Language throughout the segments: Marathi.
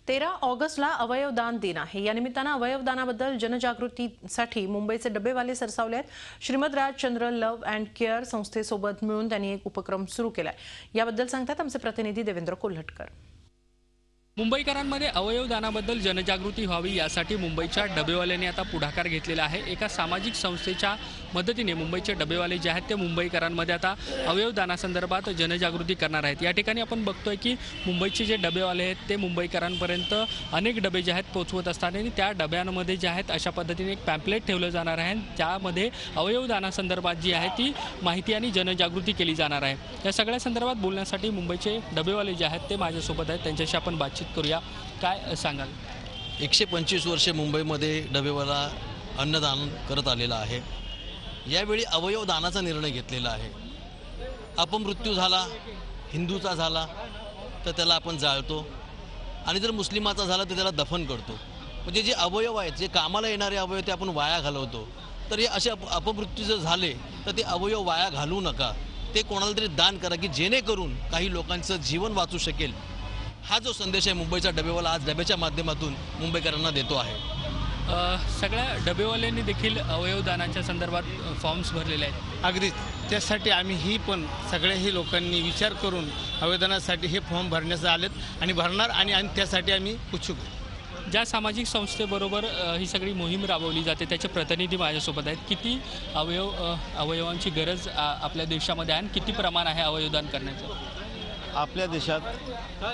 13 ऑगस्टला अवयवदान दिन आहे। या निमित्तानं अवयवदानाबद्दल जनजागृतीसाठी मुंबईचे डबेवाले सरसावले आहेत। Shrimad Rajchandra love and care संस्थेसोबत मिळून त्यांनी एक उपक्रम सुरू केलाय। याबद्दल सांगतात आमचे प्रतिनिधी देवेंद्र कोल्हटकर। मुंबईकरांमध्ये अवयवदानाबद्दल जनजागृती व्हावी यासाठी मुंबईच्या डबेवाल्यांनी आता पुढाकार घेतलेला आहे। एका सामाजिक संस्थेच्या मदतीने मुंबईचे डबेवाले जे आहेत ते मुंबईकरांमध्ये आता अवयवदानासंदर्भात जनजागृती करणार आहेत। या ठिकाणी आपण बघतोय की मुंबईचे जे डबेवाले आहेत ते मुंबईकरांपर्यंत अनेक डबे जे आहेत पोहोचवत असतात आणि त्या डब्यांमध्ये जे आहेत अशा पद्धतीने एक पॅम्पलेट ठेवलं जाणार आहे। त्यामध्ये अवयवदानासंदर्भात जी आहे ती माहिती आणि जनजागृती केली जाणार आहे। या सगळ्या संदर्भात बोलण्यासाठी मुंबईचे डबेवाले जे आहेत ते माझ्यासोबत आहेत। त्यांच्याशी आपण बातचीत करूया। काय सांगाल? 125 वर्षे मुंबईमध्ये डबेवाला अन्नदान करत आलेला आहे। यावेळी अवयवदानाचा निर्णय घेतलेला आहे। अपमृत्यू झाला, हिंदूचा झाला तर त्याला आपण जाळतो आणि जर मुस्लिमाचा झाला तर त्याला दफन करतो। म्हणजे जे अवयव आहेत, जे कामाला येणारे अवयव ते आपण वाया घालवतो। तर हे असे अपमृत्यू जर झाले तर ते अवयव वाया घालवू नका, ते कोणाला तरी दान करा की जेणेकरून काही लोकांचं जीवन वाचू शकेल। हा जो संदेश आहे मुंबईचा डबेवाला आज डब्याच्या माध्यमातून मुंबईकरांना देतो आहे। सगळ्या डबेवाल्यांनी देखील अवयवदानाच्या संदर्भात फॉर्म्स भरलेले आहेत। अगदीच त्यासाठी आम्ही पण सगळ्याही लोकांनी विचार करून अवयवदानासाठी हे फॉर्म भरण्यास आलेत आणि भरणार आणि त्यासाठी आम्ही उत्सुक। ज्या सामाजिक संस्थेबरोबर ही सगळी मोहीम राबवली जाते त्याचे प्रतिनिधी माझ्यासोबत आहेत। किती अवयवांची गरज आपल्या देशामध्ये आहे आणि किती प्रमाण आहे अवयवदान करण्याचं? आपल्या देशात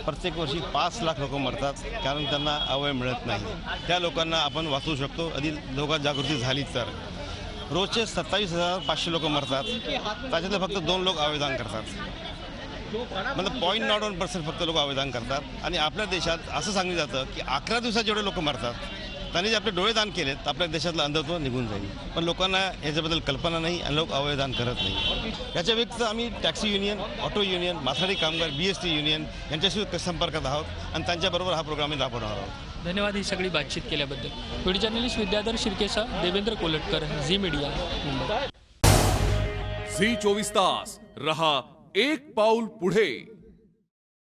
प्रत्येक वर्षी 5 लाख लोक मरतात कारण त्यांना अवयव मिळत नाही। त्या लोकांना आपण वाचवू शकतो अधिक लोकांत जागृती झाली तर। रोजचे 27,500 लोक मरतात, त्याच्यातले फक्त 2 लोक अवयवदान करतात। मतलब 0.01% फक्त लोक अवयवदान करतात। आणि आपल्या देशात असं सांगितलं जातं की 11 दिवसात जेवढे लोक मरतात त्यांनी जे आपले डोळे दान केलेत तर आपल्या देशातलं अंधत्व निघून जाईल। पण लोकांना याच्याबद्दल कल्पना नाही आणि लोक अवयवदान करत नाही। याच्या व्यतिरिक्त आम्ही टॅक्सी युनियन, ऑटो युनियन, माथाडी कामगार, BST युनियन यांच्याशी संपर्कात आहोत आणि त्यांच्याबरोबर हा प्रोग्राम राबवणार आहोत। धन्यवाद ही सगळी बातचीत केल्याबद्दल। व्हिडिओ जर्नलिस्ट विद्याधर शिर्केसह Devendra Kolhatkar, Zee media, Mumbai. Zee 24 तास रहा एक पाऊल पुढे।